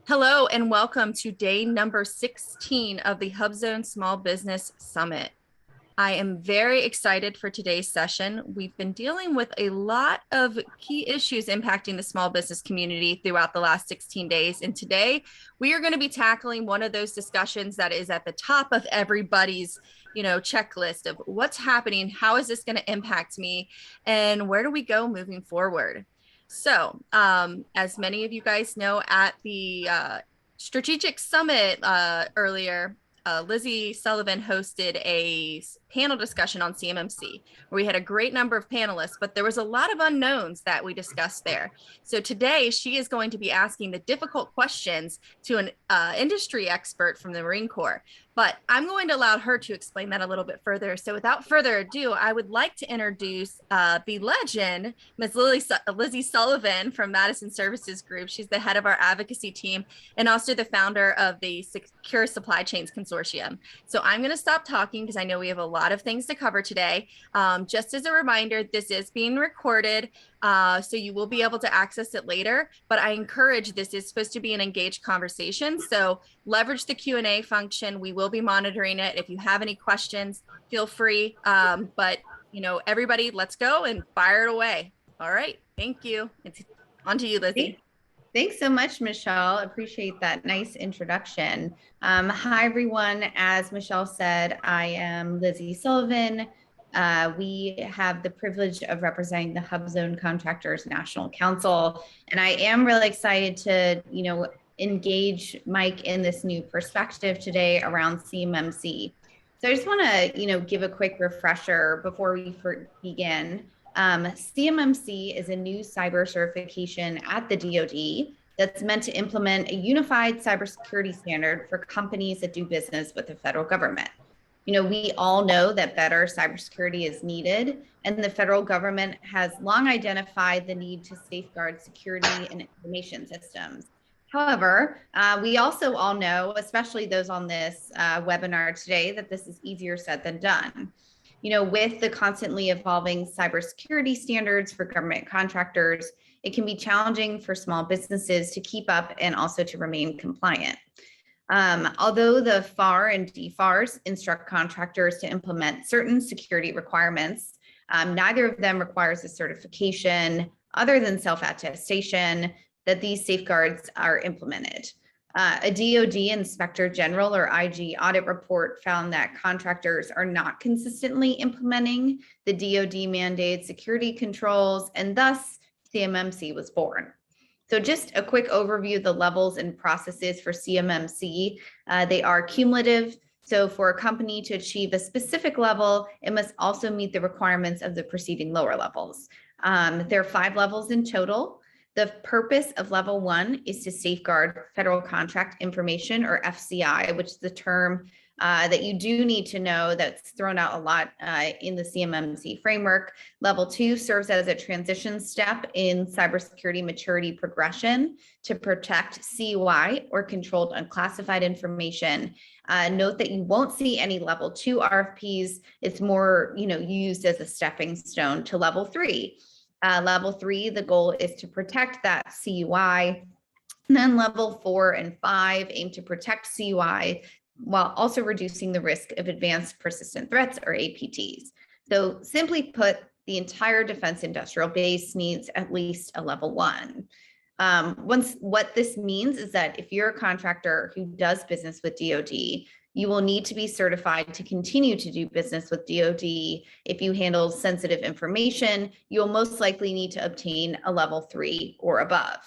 Hello and welcome to day number 16 of the HubZone Small Business Summit. I am very excited for today's session. We've been dealing with a lot of key issues impacting the small business community throughout the last 16 days. And today we are going to be tackling one of those discussions that is at the top of everybody's, checklist of what's happening, how is this going to impact me, and where do we go moving forward? So, as many of you guys know, at the strategic summit earlier, Lizzie Sullivan hosted a panel discussion on CMMC, where we had a great number of panelists, but there was a lot of unknowns that we discussed there. So today she is going to be asking the difficult questions to an industry expert from the Marine Corps. But I'm going to allow her to explain that a little bit further. So without further ado, I would like to introduce the legend, Ms. Lizzie Sullivan from Madison Services Group. She's the head of our advocacy team and also the founder of the Secure Supply Chains Consortium. So I'm going to stop talking because I know we have a lot of things to cover today. Just as a reminder, this is being recorded, so you will be able to access it later, but I encourage, this is supposed to be an engaged conversation. So leverage the Q&A function. We will be monitoring it. If you have any questions, feel free. But everybody, let's go and fire it away. All right. Thank you. It's on to you, Lizzie. Thanks so much, Michelle. Appreciate that nice introduction. Hi, everyone. As Michelle said, I am Lizzie Sullivan. We have the privilege of representing the HubZone Contractors National Council, and I am really excited to, engage Mike in this new perspective today around CMMC. So I just want to, give a quick refresher before we begin. CMMC is a new cyber certification at the DoD that's meant to implement a unified cybersecurity standard for companies that do business with the federal government. We all know that better cybersecurity is needed, and the federal government has long identified the need to safeguard security and information systems. However, we also all know, especially those on this webinar today, that this is easier said than done. With the constantly evolving cybersecurity standards for government contractors, it can be challenging for small businesses to keep up and also to remain compliant. Although the FAR and DFARs instruct contractors to implement certain security requirements, neither of them requires a certification other than self-attestation that these safeguards are implemented. A DoD Inspector General or IG audit report found that contractors are not consistently implementing the DoD mandated security controls, and thus CMMC was born. So just a quick overview of the levels and processes for CMMC. They are cumulative. So for a company to achieve a specific level, it must also meet the requirements of the preceding lower levels. There are 5 levels in total. The purpose of level 1 is to safeguard federal contract information, or FCI, which is the term that you do need to know that's thrown out a lot in the CMMC framework. Level 2 serves as a transition step in cybersecurity maturity progression to protect CUI, or controlled unclassified information. Note that you won't see any level 2 RFPs. It's more, used as a stepping stone to level 3. Level 3, the goal is to protect that CUI. And then level 4 and 5 aim to protect CUI while also reducing the risk of advanced persistent threats, or APTs. So simply put, the entire defense industrial base needs at least a level 1. What this means is that if you're a contractor who does business with DoD, you will need to be certified to continue to do business with DoD. If you handle sensitive information, you'll most likely need to obtain a level 3 or above.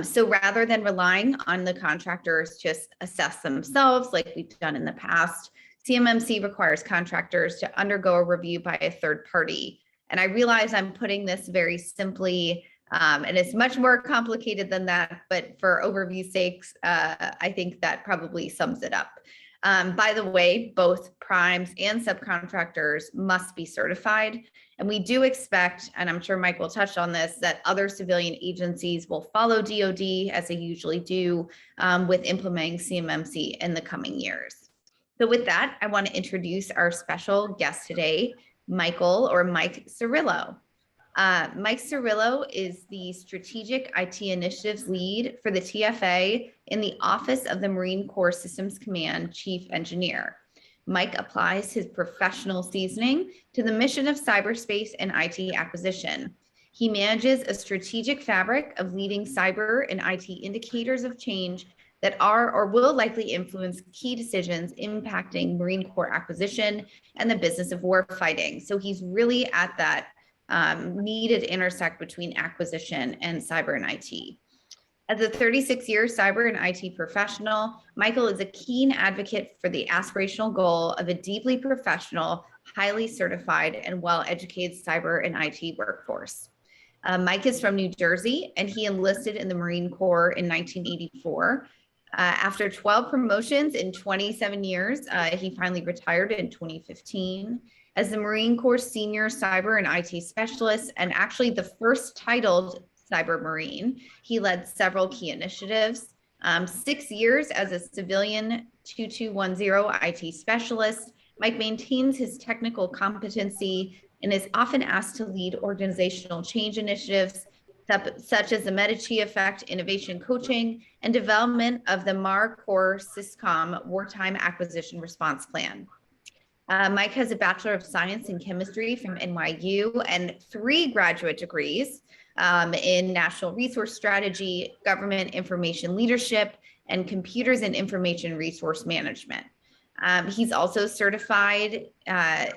So rather than relying on the contractors to assess themselves like we've done in the past, CMMC requires contractors to undergo a review by a third party. And I realize I'm putting this very simply, and it's much more complicated than that, but for overview's sakes, I think that probably sums it up. By the way, both primes and subcontractors must be certified. And we do expect, and I'm sure Mike will touch on this, that other civilian agencies will follow DoD, as they usually do, with implementing CMMC in the coming years. So with that, I want to introduce our special guest today, Mike Cirillo. Mike Cirillo is the Strategic IT Initiatives Lead for the TFA in the Office of the Marine Corps Systems Command Chief Engineer. Mike applies his professional seasoning to the mission of cyberspace and IT acquisition. He manages a strategic fabric of leading cyber and IT indicators of change that are or will likely influence key decisions impacting Marine Corps acquisition and the business of war fighting. So he's really at that needed intersect between acquisition and cyber and IT. As a 36-year cyber and IT professional, Michael is a keen advocate for the aspirational goal of a deeply professional, highly certified, and well-educated cyber and IT workforce. Mike is from New Jersey, and he enlisted in the Marine Corps in 1984. After 12 promotions in 27 years, he finally retired in 2015 as the Marine Corps Senior Cyber and IT Specialist, and actually the first titled Cyber Marine. He led several key initiatives, 6 years as a civilian 2210 IT specialist. Mike maintains his technical competency and is often asked to lead organizational change initiatives such as the Medici Effect Innovation Coaching and development of the MAR-Corps SysCom Wartime Acquisition Response Plan. Mike has a Bachelor of Science in Chemistry from NYU and 3 graduate degrees in National Resource Strategy, Government Information Leadership, and Computers and Information Resource Management. He's also certified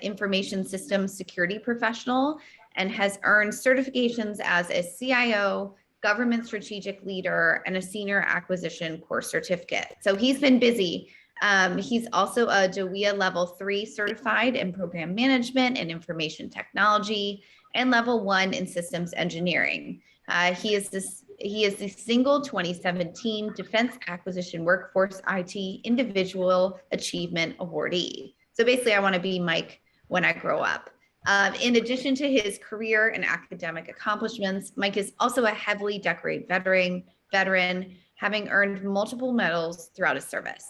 information systems security professional and has earned certifications as a CIO, government strategic leader, and a senior acquisition course certificate. So he's been busy. He's also a DOEA Level 3 certified in program management and information technology and Level 1 in systems engineering. He is the single 2017 Defense Acquisition Workforce IT Individual Achievement Awardee. So basically, I want to be Mike when I grow up. In addition to his career and academic accomplishments, Mike is also a heavily decorated veteran, having earned multiple medals throughout his service.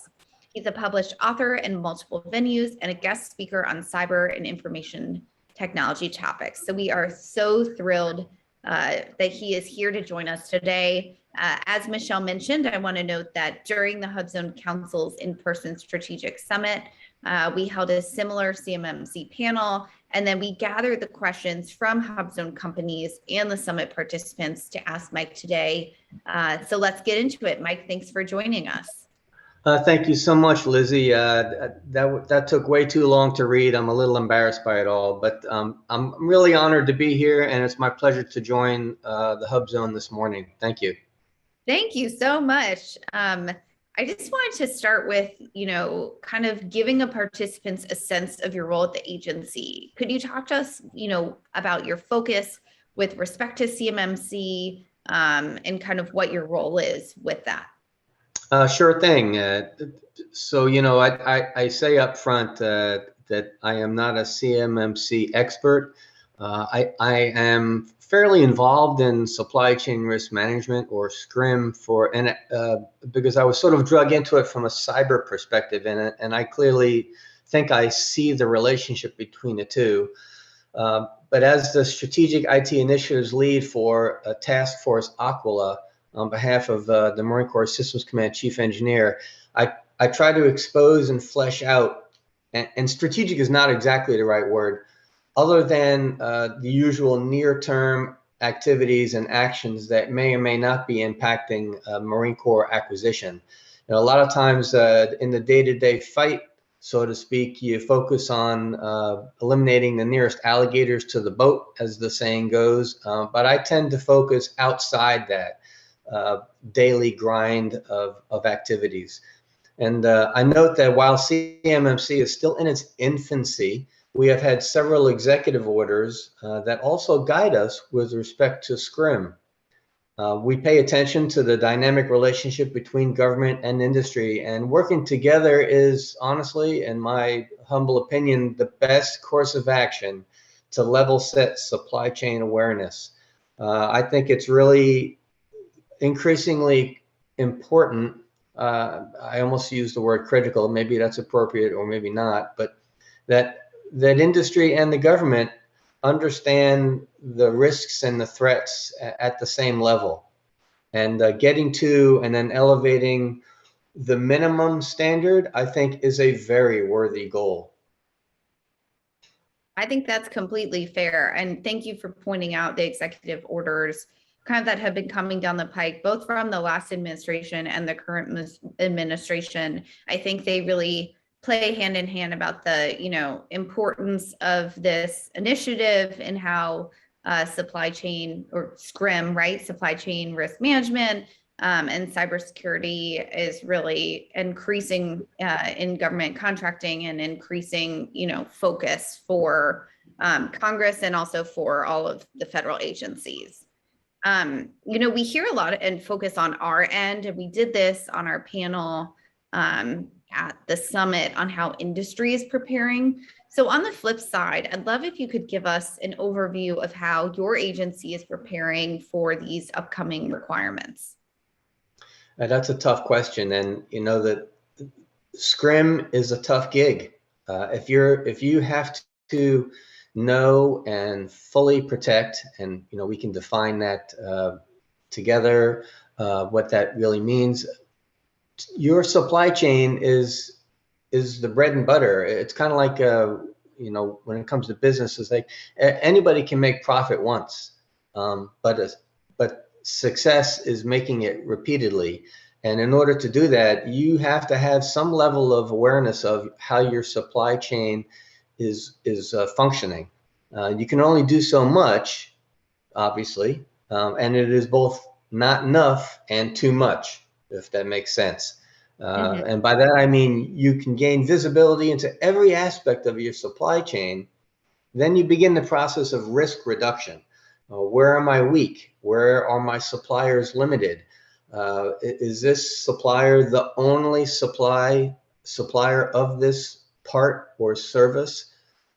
He's a published author in multiple venues and a guest speaker on cyber and information technology topics. So we are so thrilled that he is here to join us today. As Michelle mentioned, I want to note that during the HubZone Council's in-person strategic summit, we held a similar CMMC panel, and then we gathered the questions from HubZone companies and the summit participants to ask Mike today. So let's get into it. Mike, thanks for joining us. Thank you so much, Lizzie. That took way too long to read. I'm a little embarrassed by it all, but I'm really honored to be here, and it's my pleasure to join the HubZone this morning. Thank you. Thank you so much. I just wanted to start with, kind of giving a participants a sense of your role at the agency. Could you talk to us, about your focus with respect to CMMC and kind of what your role is with that? Sure thing. So, I say up front that I am not a CMMC expert. I am fairly involved in supply chain risk management, or SCRIM, because I was sort of drug into it from a cyber perspective, and I clearly think I see the relationship between the two. But as the strategic IT initiatives lead for Task Force Aquila, on behalf of the Marine Corps Systems Command Chief Engineer, I try to expose and flesh out, and strategic is not exactly the right word, other than the usual near-term activities and actions that may or may not be impacting Marine Corps acquisition. A lot of times in the day-to-day fight, so to speak, you focus on eliminating the nearest alligators to the boat, as the saying goes, but I tend to focus outside that daily grind of activities. And I note that while CMMC is still in its infancy, we have had several executive orders that also guide us with respect to SCRIM. We pay attention to the dynamic relationship between government and industry, and working together is honestly, in my humble opinion, the best course of action to level set supply chain awareness. I think it's really increasingly important. I almost use the word critical. Maybe that's appropriate or maybe not, but that industry and the government understand the risks and the threats at the same level. And getting to and then elevating the minimum standard, I think, is a very worthy goal. I think that's completely fair. And thank you for pointing out the executive orders kind of that have been coming down the pike, both from the last administration and the current administration. I think they really play hand in hand about the, importance of this initiative and how supply chain or SCRIM, right? Supply chain risk management and cybersecurity is really increasing in government contracting and increasing, focus for Congress and also for all of the federal agencies. We hear a lot and focus on our end, and we did this on our panel at the summit on how industry is preparing. So on the flip side, I'd love if you could give us an overview of how your agency is preparing for these upcoming requirements. That's a tough question, and that SCRIM is a tough gig. If you have to know and fully protect, and we can define that together, what that really means. Your supply chain is the bread and butter. It's kind of like when it comes to business, it's like anybody can make profit once, but success is making it repeatedly. And in order to do that, you have to have some level of awareness of how your supply chain is functioning. You can only do so much, obviously, and it is both not enough and too much, if that makes sense. And by that, I mean, you can gain visibility into every aspect of your supply chain. Then you begin the process of risk reduction. Where am I weak? Where are my suppliers limited? Is this supplier the only supplier of this part or service?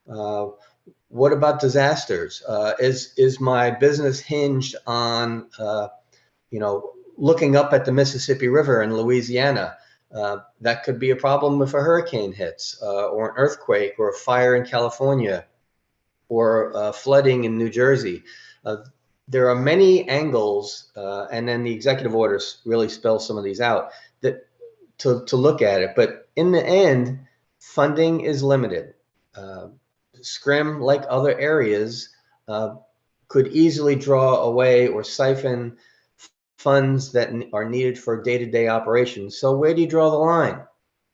What about disasters? Is my business hinged on, looking up at the Mississippi River in Louisiana? That could be a problem if a hurricane hits, or an earthquake, or a fire in California, or flooding in New Jersey. There are many angles, and then the executive orders really spell some of these out that to look at it. But in the end, funding is limited. SCRIM, like other areas, could easily draw away or siphon funds that are needed for day-to-day operations. So where do you draw the line?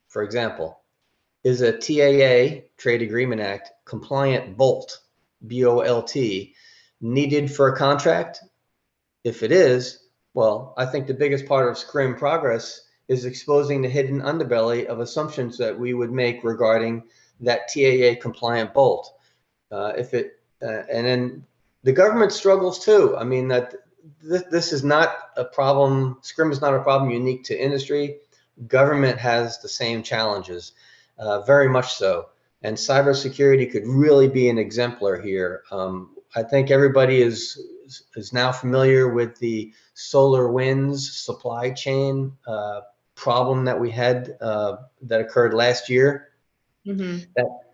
For example, is a TAA, Trade Agreement Act, compliant BOLT, B-O-L-T, needed for a contract? If it is, well, I think the biggest part of SCRIM progress is exposing the hidden underbelly of assumptions that we would make regarding that TAA compliant BOLT. And then the government struggles too. I mean, that this is not a problem. SCRIM is not a problem unique to industry. Government has the same challenges, very much so. And cybersecurity could really be an exemplar here. I think everybody is now familiar with the SolarWinds supply chain problem that we had that occurred last year.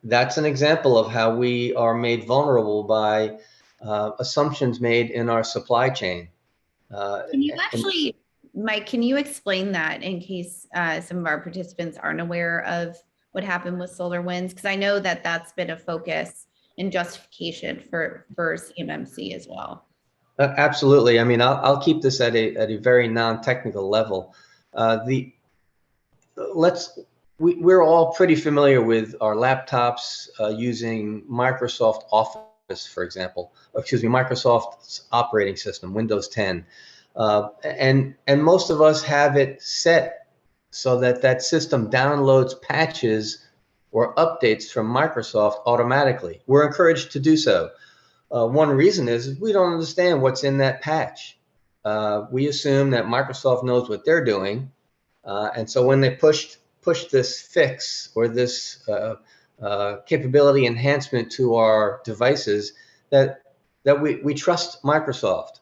That's an example of how we are made vulnerable by assumptions made in our supply chain. Can you actually, Mike, can you explain that in case some of our participants aren't aware of what happened with SolarWinds? Because I know that that's been a focus and justification for CMMC as well. Absolutely. I mean, I'll keep this at a very non-technical level. We're all pretty familiar with our laptops using Microsoft Office, for example. Microsoft's operating system, Windows 10, and most of us have it set so that system downloads patches or updates from Microsoft automatically. We're encouraged to do so. One reason is we don't understand what's in that patch. We assume that Microsoft knows what they're doing, and so when they push this fix or this capability enhancement to our devices, that we trust Microsoft.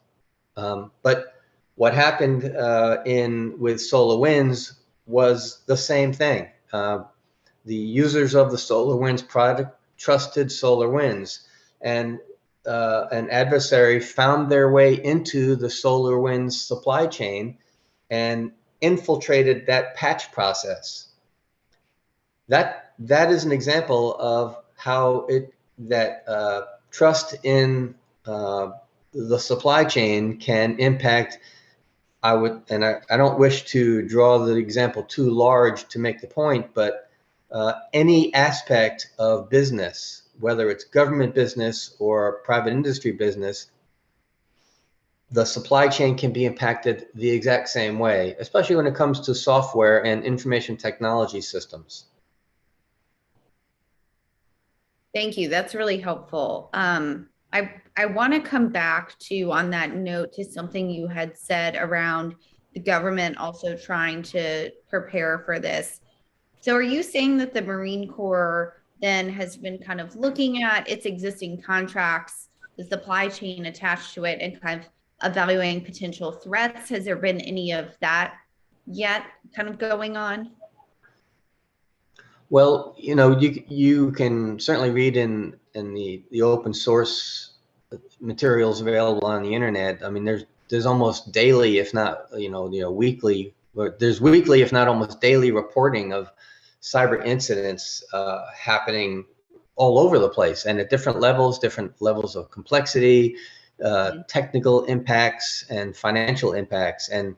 But what happened with SolarWinds was the same thing. The users of the SolarWinds product trusted SolarWinds, and an adversary found their way into the SolarWinds supply chain and infiltrated that patch process. That is an example of how trust in the supply chain can impact. I don't wish to draw the example too large to make the point, but any aspect of business, whether it's government business or private industry business, the supply chain can be impacted the exact same way, especially when it comes to software and information technology systems. Thank you. That's really helpful. I want to come back to, on that note, to something you had said around the government also trying to prepare for this. So are you saying that the Marine Corps then has been kind of looking at its existing contracts, the supply chain attached to it, and kind of evaluating potential threats? Has there been any of that yet kind of going on? Well, you can certainly read in the open source materials available on the internet. I mean, there's almost daily, if not weekly, but there's weekly, if not almost daily, reporting of cyber incidents happening all over the place and at different levels of complexity, technical impacts and financial impacts. And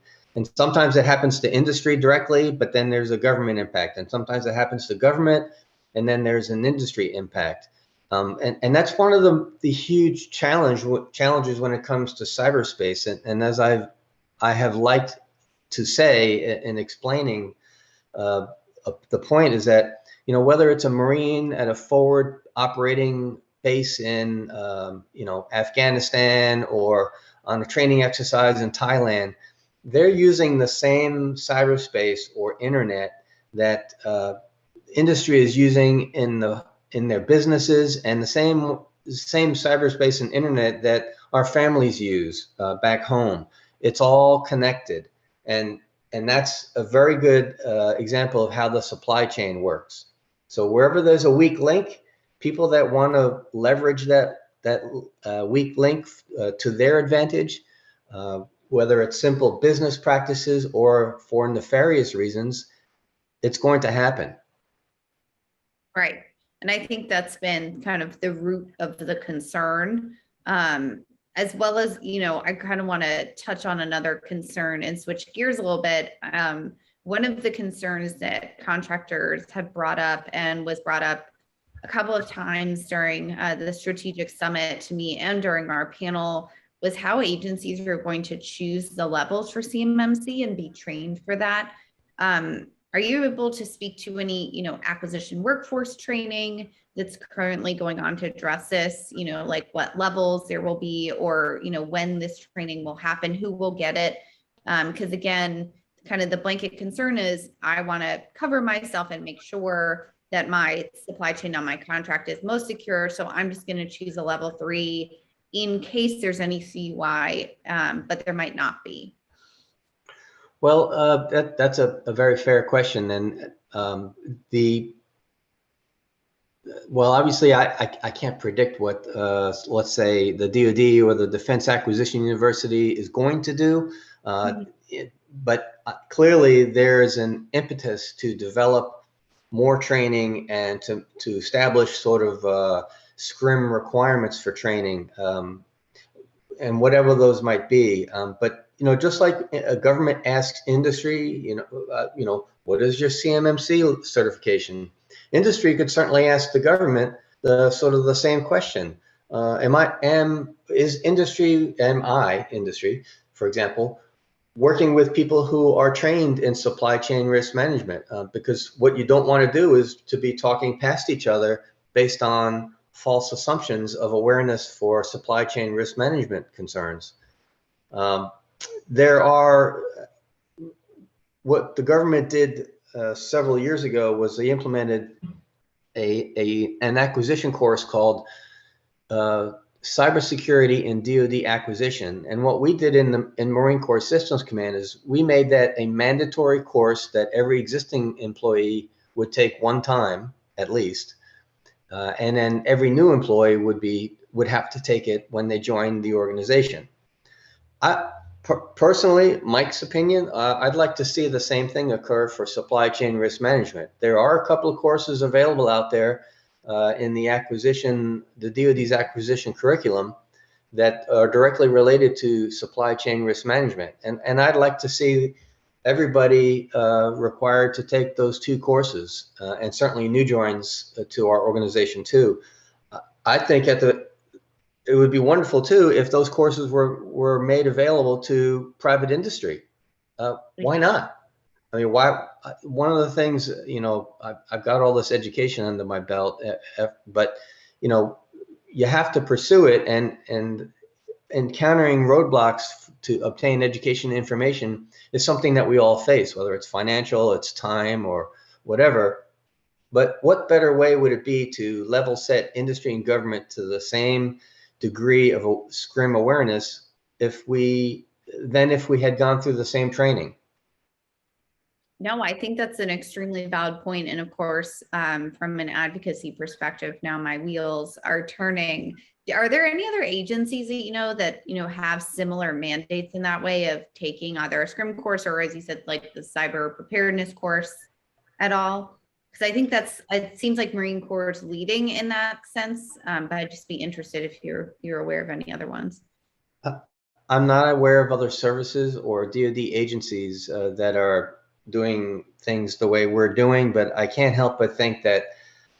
sometimes it happens to industry directly, but then there's a government impact. And sometimes it happens to government, and then there's an industry impact. And that's one of the huge challenges when it comes to cyberspace. And as I have liked to say in explaining the point is that, whether it's a Marine at a forward operating base in, Afghanistan or on a training exercise in Thailand, they're using the same cyberspace or internet that industry is using in their businesses, and the same cyberspace and internet that our families use back home. It's all connected, and that's a very good example of how the supply chain works. So wherever there's a weak link, people that want to leverage that weak link to their advantage, whether it's simple business practices or for nefarious reasons, it's going to happen. Right. And I think that's been kind of the root of the concern, as well as, I kind of want to touch on another concern and switch gears a little bit. One of the concerns that contractors have brought up, and was brought up a couple of times during the strategic summit to me and during our panel, was how agencies are going to choose the levels for CMMC and be trained for that. Are you able to speak to any, acquisition workforce training that's currently going on to address this, like what levels there will be, or, when this training will happen, who will get it? Because again, kind of the blanket concern is I want to cover myself and make sure that my supply chain on my contract is most secure. So I'm just going to choose a level 3 in case there's any CUI, but there might not be. Well, that's a very fair question. And obviously I can't predict what, let's say, the DoD or the Defense Acquisition University is going to do. But clearly there's an impetus to develop more training and to establish sort of SCRIM requirements for training, and whatever those might be. But just like a government asks industry, what is your CMMC certification? Industry could certainly ask the government the same question. Am I industry, for example, working with people who are trained in supply chain risk management? Because what you don't want to do is to be talking past each other based on false assumptions of awareness for supply chain risk management concerns. What the government did several years ago was they implemented an acquisition course called Cybersecurity in DoD Acquisition. And what we did in Marine Corps Systems Command is we made that a mandatory course that every existing employee would take one time at least. And then every new employee would would have to take it when they join the organization. Personally, Mike's opinion, I'd like to see the same thing occur for supply chain risk management. There are a couple of courses available out there in the DoD's acquisition curriculum that are directly related to supply chain risk management. And I'd like to see everybody required to take those 2 courses, and certainly new joins to our organization too. I think it would be wonderful too if those courses were made available to private industry. Why not? I mean, why? One of the things, I've got all this education under my belt, but you have to pursue it, and encountering roadblocks to obtain education and information is something that we all face, whether it's financial, it's time, or whatever. But what better way would it be to level set industry and government to the same degree of SCRIM awareness if we had gone through the same training? No, I think that's an extremely valid point. And of course, from an advocacy perspective, now my wheels are turning. Are there any other agencies that have similar mandates in that way of taking either a SCRIM course or, as you said, like the cyber preparedness course at all? Because I think it seems like Marine Corps is leading in that sense, but I'd just be interested if you're aware of any other ones. I'm not aware of other services or DoD agencies that are doing things the way we're doing, but I can't help but think that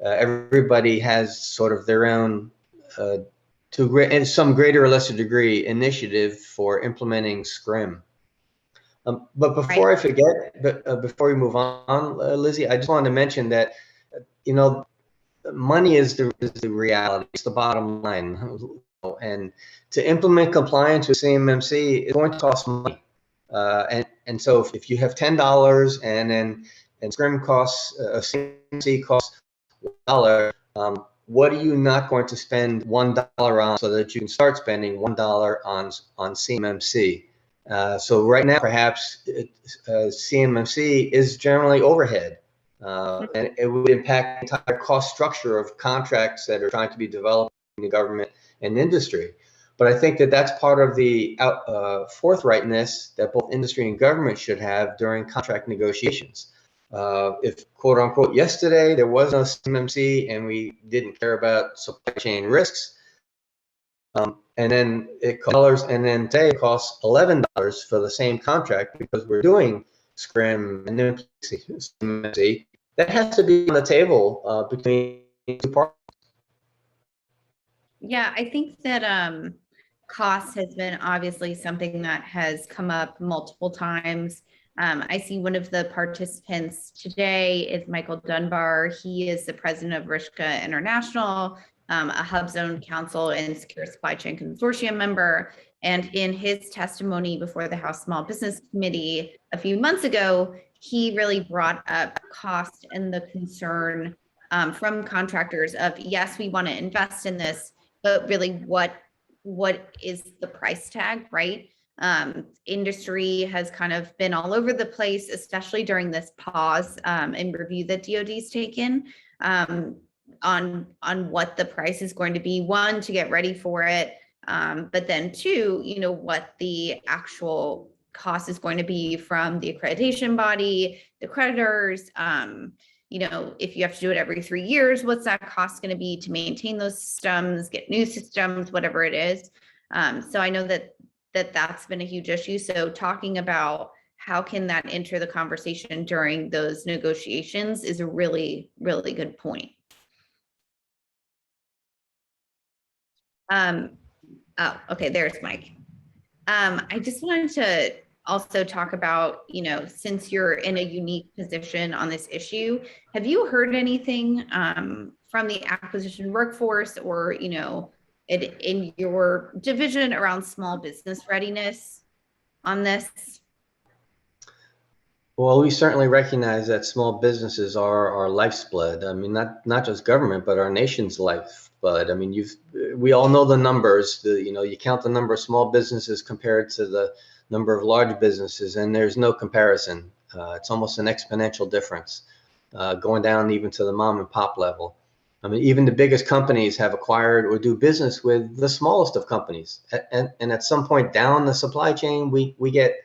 everybody has sort of their own, in some greater or lesser degree, initiative for implementing SCRIM. But before I forget, before we move on, Lizzie, I just wanted to mention that, money is the reality. It's the bottom line. And to implement compliance with CMMC is going to cost money. And so if you have $10 and SCRIM costs, CMMC costs $1, what are you not going to spend $1 on so that you can start spending $1 on CMMC? So right now, perhaps CMMC is generally overhead, and it would impact the entire cost structure of contracts that are trying to be developed in the government and industry. But I think that that's part of the forthrightness that both industry and government should have during contract negotiations. If, quote unquote, yesterday there was no CMMC and we didn't care about supply chain risks, and then it costs $, and then today it costs $11 for the same contract because we're doing SCRIM and CMMC, that has to be on the table between 2 parties. Yeah, I think that cost has been obviously something that has come up multiple times. I see one of the participants today is Michael Dunbar. He is the president of Rishka International, a HubZone Council and Secure Supply Chain Consortium member. And in his testimony before the House Small Business Committee a few months ago, he really brought up cost and the concern from contractors of, yes, we want to invest in this, but really what is the price tag, right? Industry has kind of been all over the place, especially during this pause and review that DoD's taken on what the price is going to be, one, to get ready for it, but then two, what the actual cost is going to be from the accreditation body, the creditors, if you have to do it every 3 years, what's that cost going to be to maintain those systems, get new systems, whatever it is. So I know that's been a huge issue. So talking about how can that enter the conversation during those negotiations is a really, really good point. Oh, okay, there's Mike. I just wanted to also talk about, since you're in a unique position on this issue, have you heard anything from the acquisition workforce or, in your division around small business readiness on this? Well, we certainly recognize that small businesses are our lifeblood. I mean, not just government, but our nation's lifeblood. I mean, we all know the numbers. You count the number of small businesses compared to the number of large businesses, and there's no comparison. It's almost an exponential difference, going down even to the mom and pop level. I mean, even the biggest companies have acquired or do business with the smallest of companies. And at some point down the supply chain, we get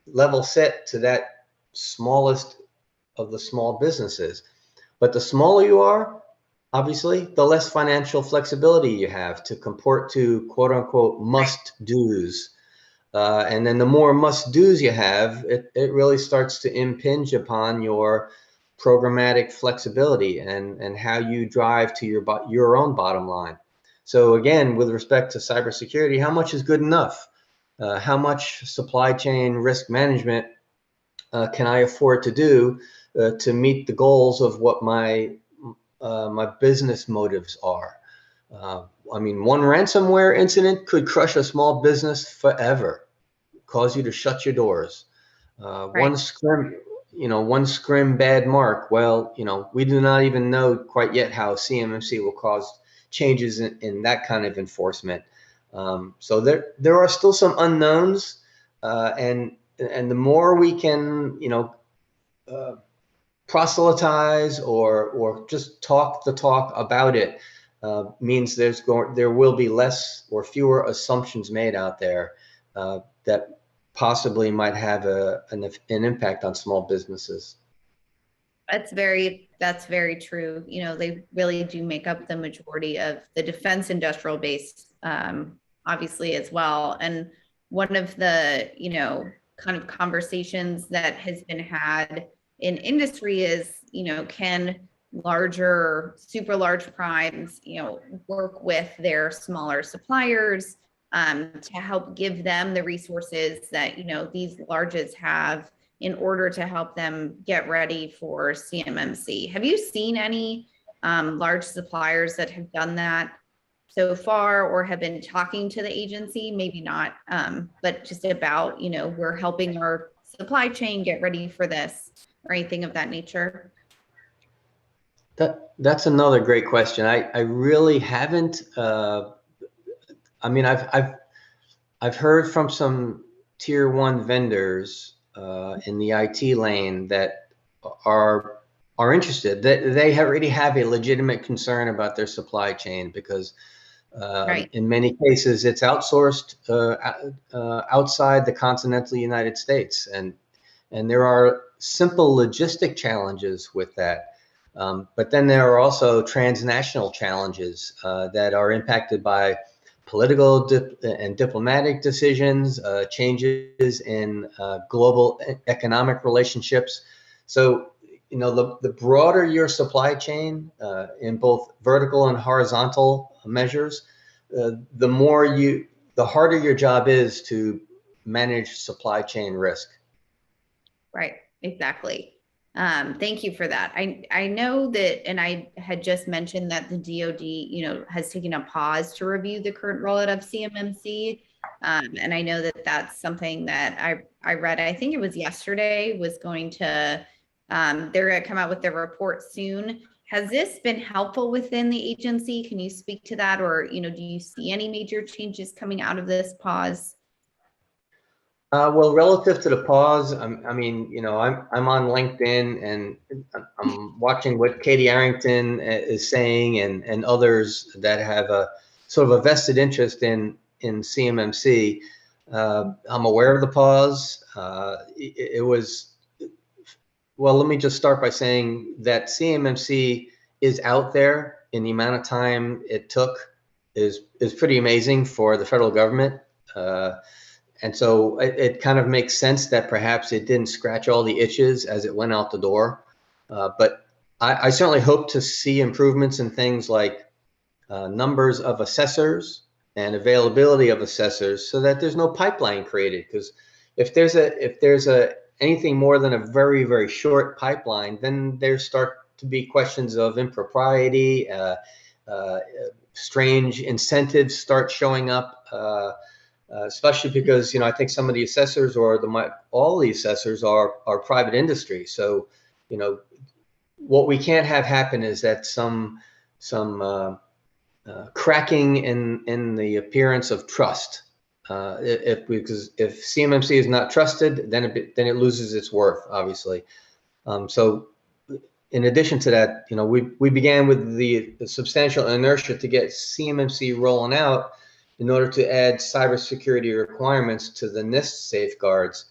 level set to that smallest of the small businesses. But the smaller you are, obviously, the less financial flexibility you have to comport to quote unquote must do's. And then the more must do's you have, it really starts to impinge upon your programmatic flexibility and how you drive to your own bottom line. So again, with respect to cybersecurity, how much is good enough? How much supply chain risk management can I afford to do to meet the goals of what my business motives are? I mean, one ransomware incident could crush a small business forever, cause you to shut your doors. Right. One scrim bad mark. Well, we do not even know quite yet how CMMC will cause changes in that kind of enforcement. So there are still some unknowns, and the more we can, proselytize or just talk the talk about it, means there will be less or fewer assumptions made out there that possibly might have an impact on small businesses. That's very true. They really do make up the majority of the defense industrial base, obviously as well. And one of the, kind of conversations that has been had in industry is, can super large primes, work with their smaller suppliers to help give them the resources that, these larges have in order to help them get ready for CMMC. Have you seen any large suppliers that have done that so far or have been talking to the agency? Maybe not, but just about, we're helping our supply chain get ready for this or anything of that nature? That's another great question. I really haven't. I mean, I've heard from some tier one vendors in the IT lane that are interested. That they already have a legitimate concern about their supply chain because Right. in many cases it's outsourced outside the continental United States, and there are simple logistic challenges with that. But then there are also transnational challenges that are impacted by political and diplomatic decisions, changes in global economic relationships. So, the broader your supply chain in both vertical and horizontal measures, the harder your job is to manage supply chain risk. Right, exactly. Thank you for that. I know that, and I had just mentioned that the DoD, has taken a pause to review the current rollout of CMMC. And I know that that's something that I read, I think it was yesterday, was going to, they're going to come out with their report soon. Has this been helpful within the agency? Can you speak to that? Or, do you see any major changes coming out of this pause? Well, relative to the pause, I mean, I'm on LinkedIn and I'm watching what Katie Arrington is saying and others that have a sort of a vested interest in CMMC. I'm aware of the pause. It was, well, let me just start by saying that CMMC is out there, in the amount of time it took is pretty amazing for the federal government. And so it kind of makes sense that perhaps it didn't scratch all the itches as it went out the door. But I certainly hope to see improvements in things like numbers of assessors and availability of assessors, so that there's no pipeline created. Because if there's anything more than a very, very short pipeline, then there start to be questions of impropriety, strange incentives start showing up. Especially because I think some of the assessors or all the assessors are private industry. So what we can't have happen is that some cracking in the appearance of trust. Because if CMMC is not trusted, then it loses its worth, obviously. So in addition to that, we began with the substantial inertia to get CMMC rolling out in order to add cybersecurity requirements to the NIST safeguards.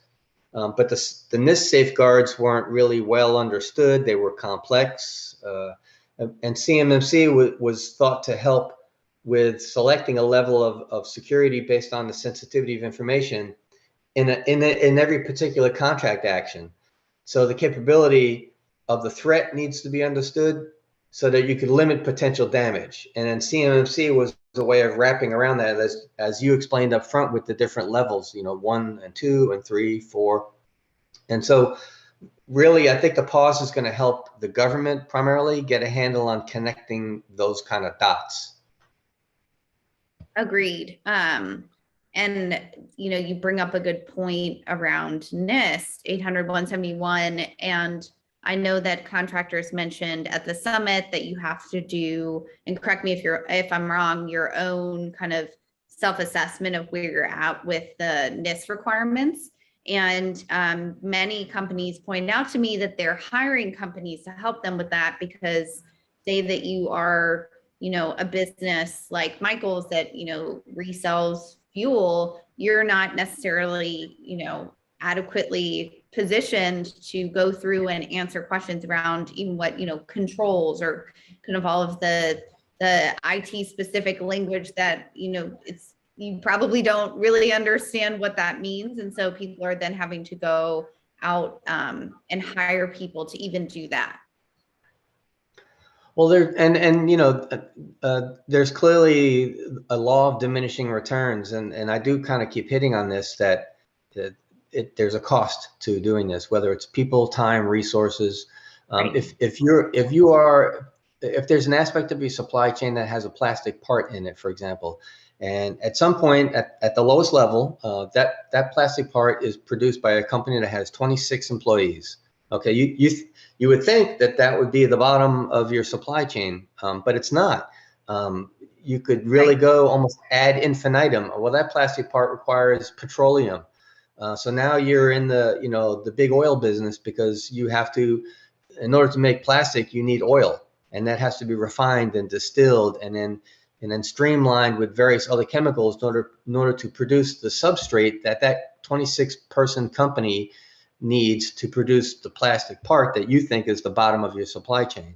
But the NIST safeguards weren't really well understood. They were complex. And CMMC was thought to help with selecting a level of security based on the sensitivity of information in every particular contract action. So the capability of the threat needs to be understood so that you could limit potential damage. And then CMMC was a way of wrapping around that, as you explained up front, with the different levels, 1 and 2 and 3, 4. And so really, I think the pause is going to help the government primarily get a handle on connecting those kind of dots. Agreed. And you bring up a good point around NIST 800-171, and I know that contractors mentioned at the summit that you have to do, and correct me if I'm wrong, your own kind of self-assessment of where you're at with the NIST requirements. And many companies point out to me that they're hiring companies to help them with that, because say that you are, a business like Michael's that, resells fuel, you're not necessarily, adequately positioned to go through and answer questions around even what, controls or kind of all of the IT specific language that, you probably don't really understand what that means. And so people are then having to go out and hire people to even do that. Well, there's clearly a law of diminishing returns, and I do kind of keep hitting on this, that there's a cost to doing this, whether it's people, time, resources. Right. If there's an aspect of your supply chain that has a plastic part in it, for example, and at some point at the lowest level, that plastic part is produced by a company that has 26 employees. Okay, you would think that would be the bottom of your supply chain, but it's not. You could really go almost ad infinitum. Well, that plastic part requires petroleum. So now you're in the big oil business, because you have to, in order to make plastic, you need oil, and that has to be refined and distilled and then streamlined with various other chemicals in order to produce the substrate that 26-person company needs to produce the plastic part that you think is the bottom of your supply chain.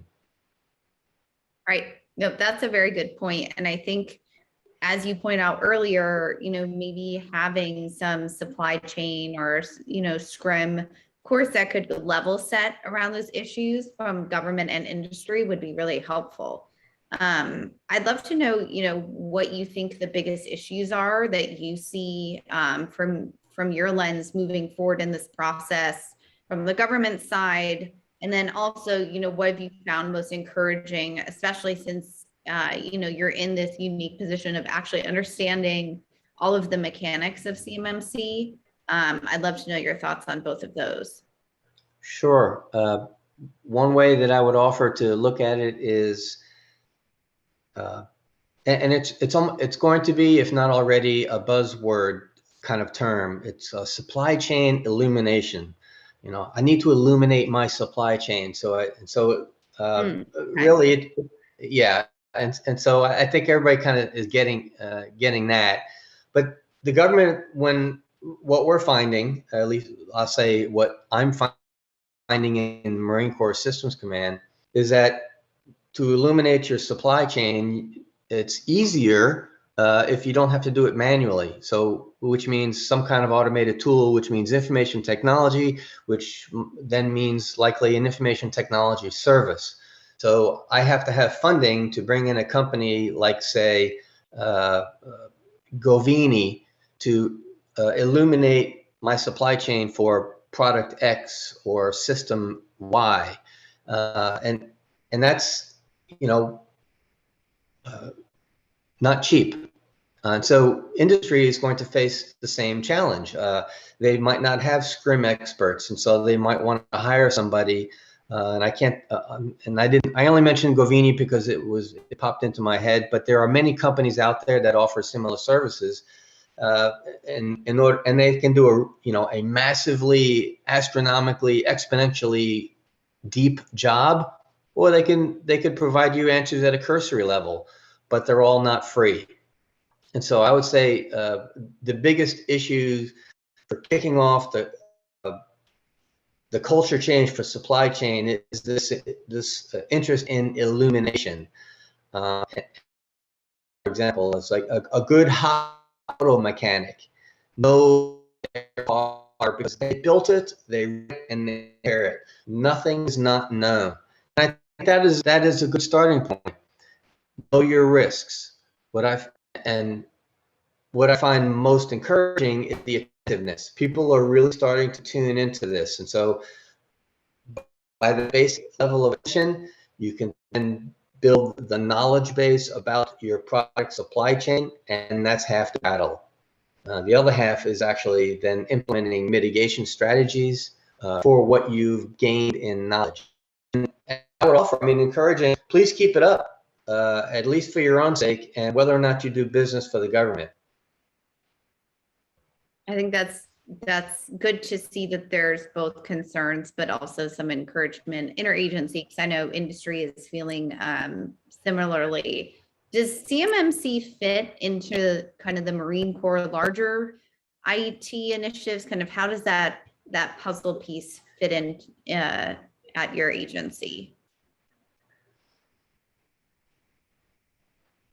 Right. No, that's a very good point. And I think, as you point out earlier, maybe having some supply chain or, scrim course that could level set around those issues from government and industry would be really helpful. I'd love to know, what you think the biggest issues are that you see from your lens moving forward in this process from the government side. And then also, what have you found most encouraging, especially since, you're in this unique position of actually understanding all of the mechanics of CMMC. I'd love to know your thoughts on both of those. Sure. One way that I would offer to look at it is, and it's going to be, if not already, a buzzword kind of term. It's supply chain illumination. I need to illuminate my supply chain. Really, yeah. And so I think everybody kind of is getting that. But the government, what we're finding, at least I'll say what I'm finding in Marine Corps Systems Command, is that to illuminate your supply chain, it's easier if you don't have to do it manually. So, which means some kind of automated tool, which means information technology, which then means likely an information technology service. So I have to have funding to bring in a company like, say, Govini to illuminate my supply chain for product X or system Y. And that's, not cheap. And so industry is going to face the same challenge. They might not have scrim experts, and so they might want to hire somebody. And I can't, and I only mentioned Govini because it popped into my head, but there are many companies out there that offer similar services. And they can do a massively, astronomically, exponentially deep job, or they could provide you answers at a cursory level, but they're all not free. And so I would say the biggest issues for kicking off the culture change for supply chain is this interest in illumination. For example, it's like a good auto mechanic knows their car because they built it, they repair it. Nothing is not known. And I think that is a good starting point. Know your risks. What I find most encouraging is the attentiveness. People are really starting to tune into this, and so by the basic level of attention, you can then build the knowledge base about your product supply chain, and that's half the battle. The other half is actually then implementing mitigation strategies for what you've gained in knowledge. And I would offer, encouraging, please keep it up, at least for your own sake, and whether or not you do business for the government. I think that's good to see that there's both concerns, but also some encouragement interagency, because I know industry is feeling similarly. Does CMMC fit into kind of the Marine Corps larger IT initiatives? Kind of how does that puzzle piece fit in at your agency?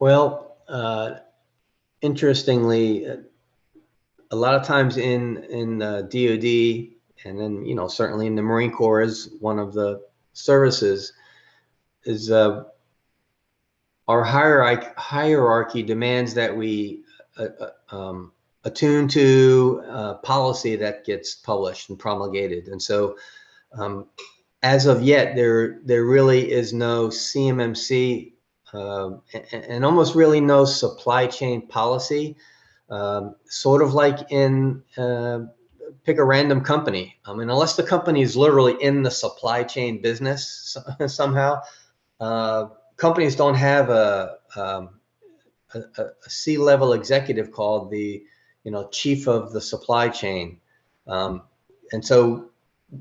Well, interestingly, a lot of times in DoD, and then certainly in the Marine Corps as one of the services, is our hierarchy demands that we attune to policy that gets published and promulgated. And so as of yet, there really is no CMMC and almost really no supply chain policy, sort of like in pick a random company. Unless the company is literally in the supply chain business somehow, companies don't have a C-level executive called the chief of the supply chain, and so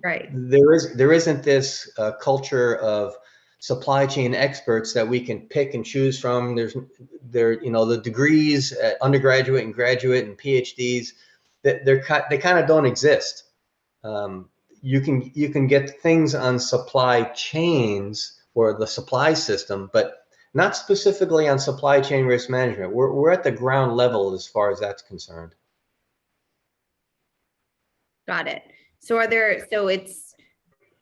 right, there isn't this culture of supply chain experts that we can pick and choose from. The degrees at undergraduate and graduate and PhDs that they kind of don't exist. You can get things on supply chains or the supply system, but not specifically on supply chain risk management. We're at the ground level as far as that's concerned. got it. So it's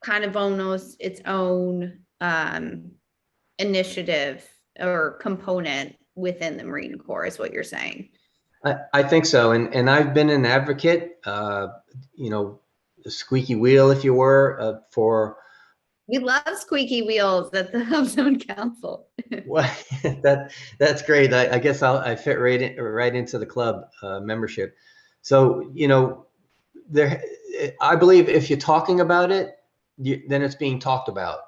kind of almost its own initiative or component within the Marine Corps is what you're saying. I think so. And I've been an advocate, the squeaky wheel, if you were, for. We love squeaky wheels at the HubZone Council. Well, that's great. I guess I fit right into the club membership. So, I believe if you're talking about it, then it's being talked about.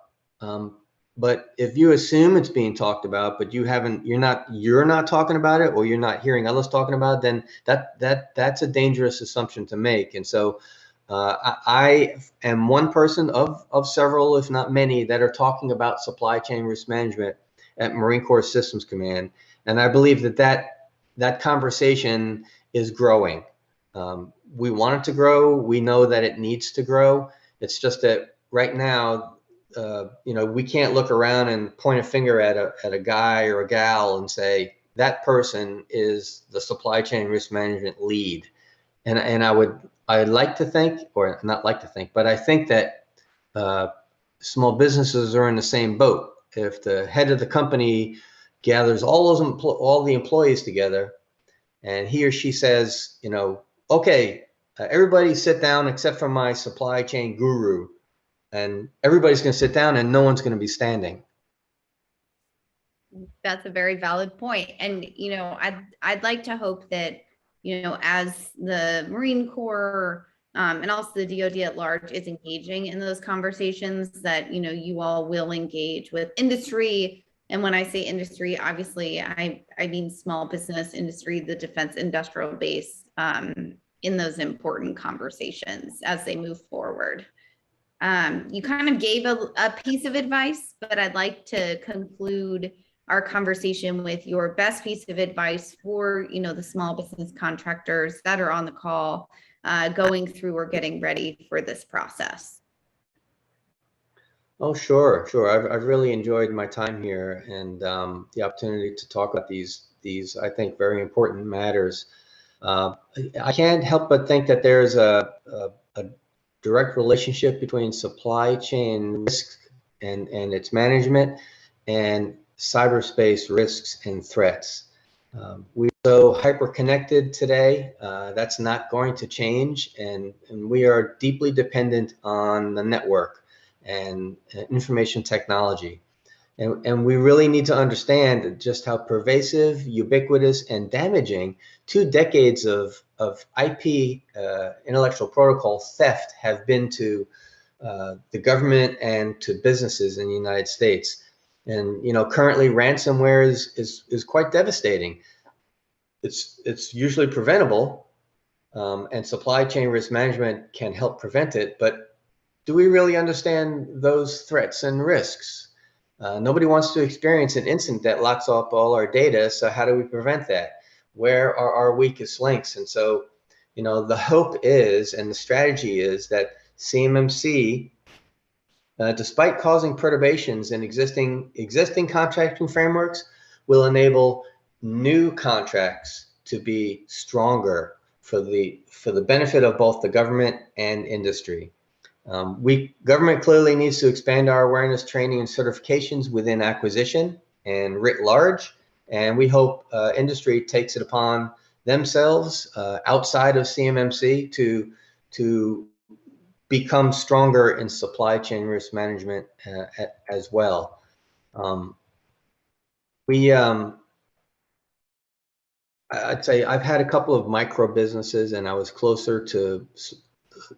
But if you assume it's being talked about, but you're not talking about it, or you're not hearing others talking about it, then that's a dangerous assumption to make. And so I am one person of several, if not many, that are talking about supply chain risk management at Marine Corps Systems Command. And I believe that conversation is growing. We want it to grow. We know that it needs to grow. It's just that right now, we can't look around and point a finger at a guy or a gal and say that person is the supply chain risk management lead. And I'd like to think, or not like to think, but I think that small businesses are in the same boat. If the head of the company gathers all the employees together, and he or she says, okay, everybody sit down except for my supply chain guru, and everybody's going to sit down and no one's going to be standing. That's a very valid point. And, I'd like to hope that, as the Marine Corps and also the DoD at large is engaging in those conversations, that, you all will engage with industry. And when I say industry, obviously, I mean small business industry, the defense industrial base, in those important conversations as they move forward. You kind of gave a piece of advice, but I'd like to conclude our conversation with your best piece of advice for, the small business contractors that are on the call, going through or getting ready for this process. Oh, sure, sure. I've really enjoyed my time here and the opportunity to talk about these I think very important matters. Uh, I can't help but think that there's a direct relationship between supply chain risk and its management and cyberspace risks and threats. We're so hyper-connected today. That's not going to change, and we are deeply dependent on the network and information technology. And we really need to understand just how pervasive, ubiquitous, and damaging 2 decades of IP, intellectual protocol theft, have been to the government and to businesses in the United States. And currently ransomware is quite devastating. It's usually preventable, and supply chain risk management can help prevent it. But do we really understand those threats and risks? Nobody wants to experience an incident that locks up all our data. So how do we prevent that? Where are our weakest links? And so, the hope is, and the strategy is that CMMC, despite causing perturbations in existing contracting frameworks, will enable new contracts to be stronger for the benefit of both the government and industry. Government clearly needs to expand our awareness, training, and certifications within acquisition and writ large. And we hope industry takes it upon themselves outside of CMMC to become stronger in supply chain risk management as well. I'd say I've had a couple of micro businesses, and I was closer to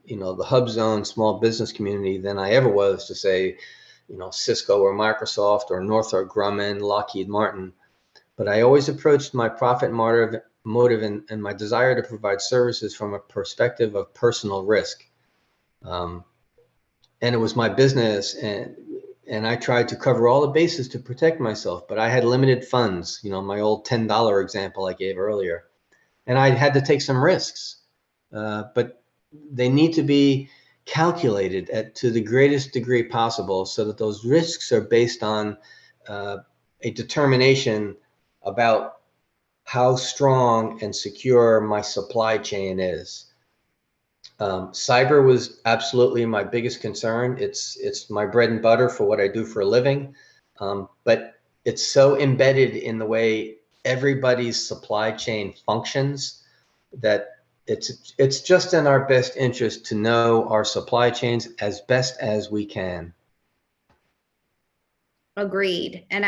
the hub zone small business community than I ever was to say, Cisco or Microsoft or Northrop Grumman, Lockheed Martin. But I always approached my profit motive and my desire to provide services from a perspective of personal risk. And it was my business, and I tried to cover all the bases to protect myself, but I had limited funds, my old $10 example I gave earlier. And I had to take some risks, but they need to be calculated to the greatest degree possible so that those risks are based on a determination about how strong and secure my supply chain is. Cyber was absolutely my biggest concern. It's my bread and butter for what I do for a living, but it's so embedded in the way everybody's supply chain functions that it's just in our best interest to know our supply chains as best as we can. Agreed. And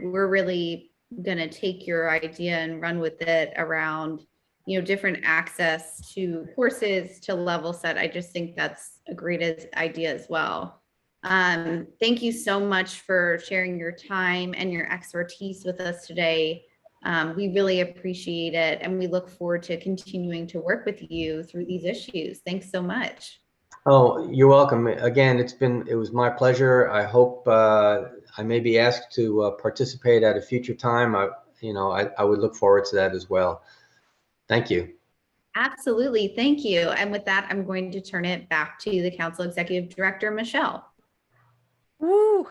we're really going to take your idea and run with it around, different access to courses to level set. I just think that's a great idea as well. Thank you so much for sharing your time and your expertise with us today. We really appreciate it, and we look forward to continuing to work with you through these issues. Thanks so much. Oh, you're welcome. Again, it was my pleasure. I hope I may be asked to participate at a future time. I would look forward to that as well. Thank you. Absolutely. Thank you. And with that, I'm going to turn it back to the Council Executive Director, Michelle. Woo.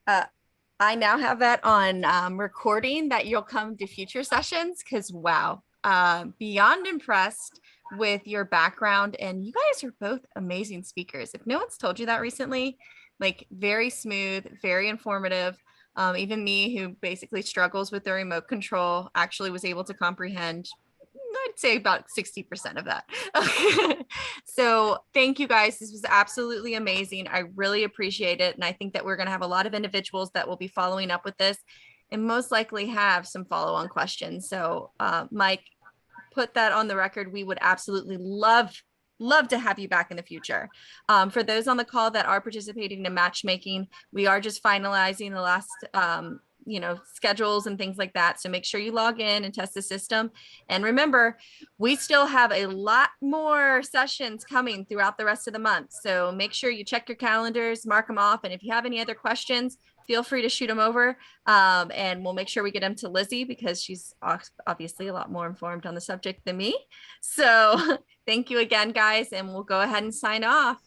I now have that on recording that you'll come to future sessions because, wow, beyond impressed with your background. And you guys are both amazing speakers. If no one's told you that recently, like very smooth, very informative. Even me, who basically struggles with the remote control, actually was able to comprehend, I'd say about 60% of that. So thank you guys. This was absolutely amazing. I really appreciate it. And I think that we're going to have a lot of individuals that will be following up with this and most likely have some follow-on questions. So Mike, put that on the record. We would absolutely love to have you back in the future. For those on the call that are participating in matchmaking, we are just finalizing the last schedules and things like that. So make sure you log in and test the system. And remember, we still have a lot more sessions coming throughout the rest of the month. So make sure you check your calendars, mark them off. And if you have any other questions, feel free to shoot them over, and we'll make sure we get them to Lizzie because she's obviously a lot more informed on the subject than me. So thank you again, guys, and we'll go ahead and sign off.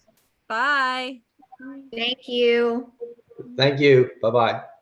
Bye. Thank you. Thank you. Bye-bye.